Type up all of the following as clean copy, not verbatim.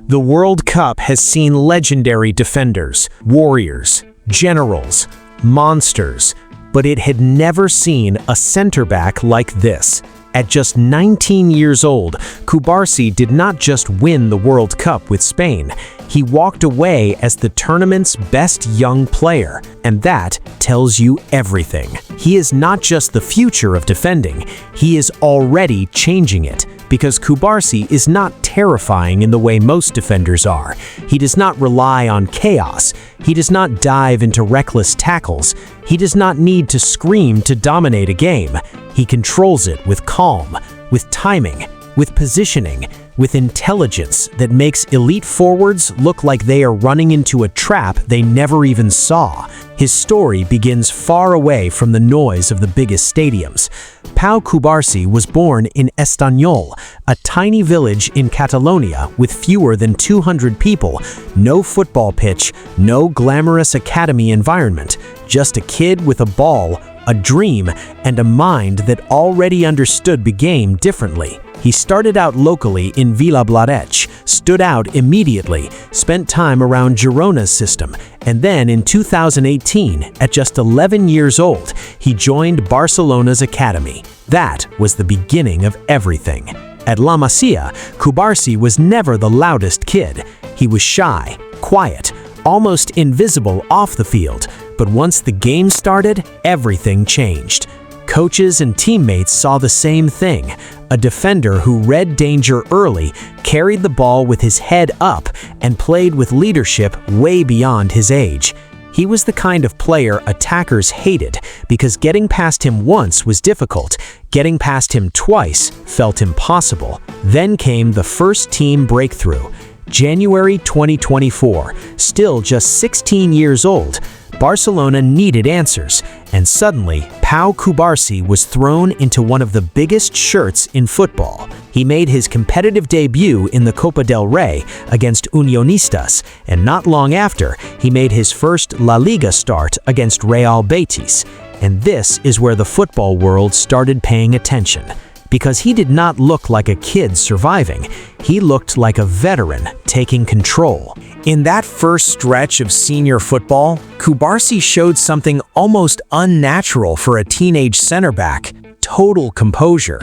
The World Cup has seen legendary defenders, warriors, generals, monsters, but it had never seen a center back like this. At just 19 years old, Cubarsi did not just win the World Cup with Spain, he walked away as the tournament's best young player, and that tells you everything. He is not just the future of defending, he is already changing it. Because Cubarsi is not terrifying in the way most defenders are. He does not rely on chaos. He does not dive into reckless tackles. He does not need to scream to dominate a game. He controls it with calm, with timing, with positioning, with intelligence that makes elite forwards look like they are running into a trap they never even saw. His story begins far away from the noise of the biggest stadiums. Pau Cubarsí was born in Estanyol, a tiny village in Catalonia with fewer than 200 people, no football pitch, no glamorous academy environment, just a kid with a ball, a dream, and a mind that already understood the game differently. He started out locally in Vilablareix, stood out immediately, spent time around Girona's system, and then in 2018, at just 11 years old, he joined Barcelona's academy. That was the beginning of everything. At La Masia, Cubarsi was never the loudest kid. He was shy, quiet, almost invisible off the field, but once the game started, everything changed. Coaches and teammates saw the same thing. A defender who read danger early, carried the ball with his head up, and played with leadership way beyond his age. He was the kind of player attackers hated because getting past him once was difficult. Getting past him twice felt impossible. Then came the first team breakthrough. January 2024, still just 16 years old, Barcelona needed answers, and suddenly, Pau Cubarsí was thrown into one of the biggest shirts in football. He made his competitive debut in the Copa del Rey against Unionistas, and not long after, he made his first La Liga start against Real Betis. And this is where the football world started paying attention. Because he did not look like a kid surviving, he looked like a veteran taking control. In that first stretch of senior football, Cubarsi showed something almost unnatural for a teenage center back: total composure.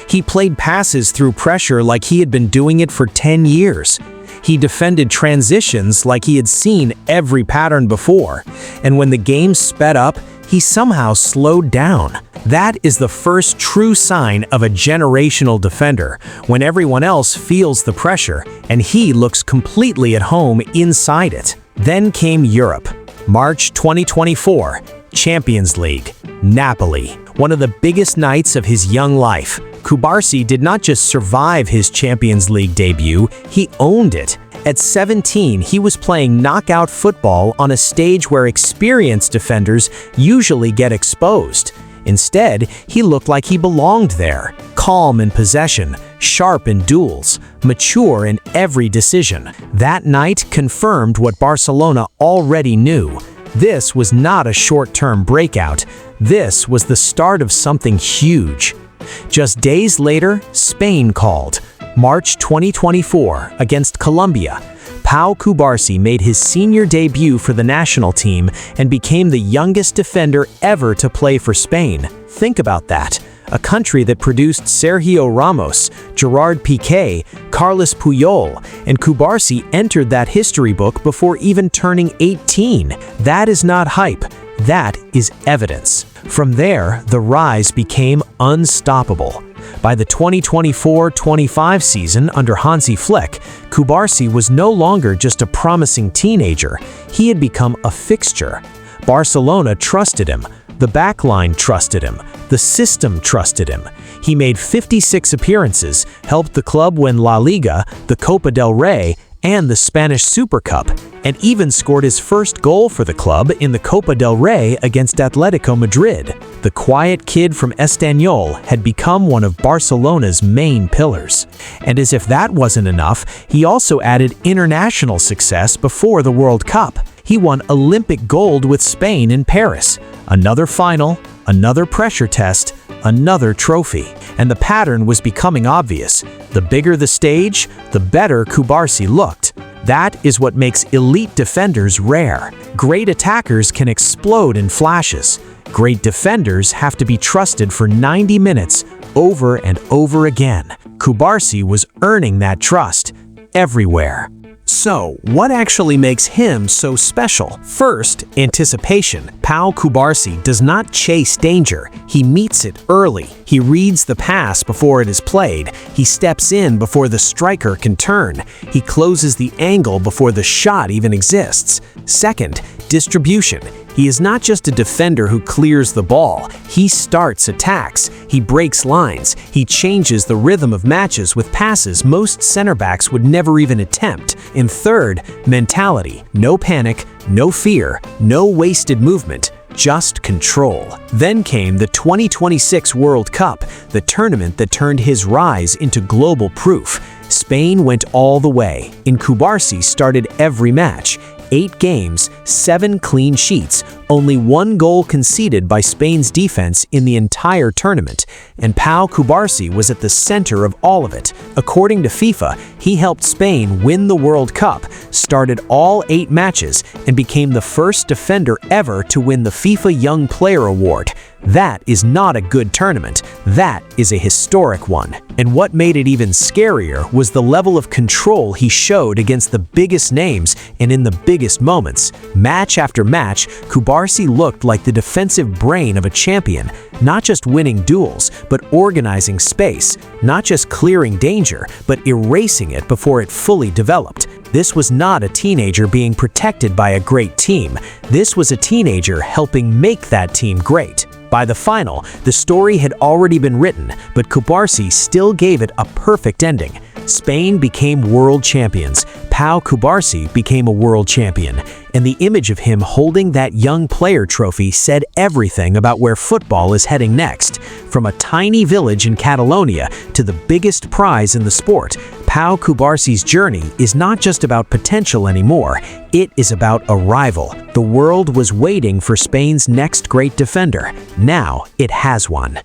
He played passes through pressure like he had been doing it for 10 years. He defended transitions like he had seen every pattern before, and when the game sped up, he somehow slowed down. That is the first true sign of a generational defender, when everyone else feels the pressure and he looks completely at home inside it. Then came Europe. March 2024, Champions League, Napoli. One of the biggest nights of his young life. Cubarsi did not just survive his Champions League debut, he owned it. At 17, he was playing knockout football on a stage where experienced defenders usually get exposed. Instead, he looked like he belonged there, calm in possession, sharp in duels, mature in every decision. That night confirmed what Barcelona already knew. This was not a short-term breakout. This was the start of something huge. Just days later, Spain called. March 2024, against Colombia, Pau Cubarsí made his senior debut for the national team and became the youngest defender ever to play for Spain. Think about that. A country that produced Sergio Ramos, Gerard Piqué, Carlos Puyol, and Cubarsi entered that history book before even turning 18. That is not hype. That is evidence. From there, the rise became unstoppable. By the 2024-25 season under Hansi Flick, Cubarsi was no longer just a promising teenager. He had become a fixture. Barcelona trusted him. The backline trusted him. The system trusted him. He made 56 appearances, helped the club win La Liga, the Copa del Rey, and the Spanish Super Cup, and even scored his first goal for the club in the Copa del Rey against Atletico Madrid. The quiet kid from Estanyol had become one of Barcelona's main pillars. And as if that wasn't enough, he also added international success before the World Cup. He won Olympic gold with Spain in Paris. Another final, another pressure test, another trophy. and the pattern was becoming obvious. The bigger the stage, the better Cubarsi looked. That is what makes elite defenders rare. Great attackers can explode in flashes. Great defenders have to be trusted for 90 minutes over and over again. Cubarsi was earning that trust everywhere. So, what actually makes him so special? First, anticipation. Pau Cubarsí does not chase danger. He meets it early. He reads the pass before it is played. He steps in before the striker can turn. He closes the angle before the shot even exists. Second, distribution. He is not just a defender who clears the ball. He starts attacks. He breaks lines. He changes the rhythm of matches with passes most center backs would never even attempt. And third, mentality. No panic, no fear, no wasted movement. Just control. Then came the 2026 World Cup, the tournament that turned his rise into global proof. Spain went all the way, and Cubarsi started every match. 8 games, 7 clean sheets, only 1 goal conceded by Spain's defense in the entire tournament, and Pau Cubarsí was at the center of all of it. According to FIFA, he helped Spain win the World Cup, started all 8 matches, and became the first defender ever to win the FIFA Young Player Award. That is not a good tournament. That is a historic one. And what made it even scarier was the level of control he showed against the biggest names and in the biggest moments. Match after match, Cubarsi looked like the defensive brain of a champion, not just winning duels, but organizing space, not just clearing danger, but erasing it before it fully developed. This was not a teenager being protected by a great team. This was a teenager helping make that team great. By the final, the story had already been written, but Cubarsi still gave it a perfect ending. Spain became world champions. Pau Cubarsí became a world champion, and the image of him holding that young player trophy said everything about where football is heading next. From a tiny village in Catalonia to the biggest prize in the sport, Pau Cubarsí's journey is not just about potential anymore, it is about arrival. The world was waiting for Spain's next great defender. Now it has one.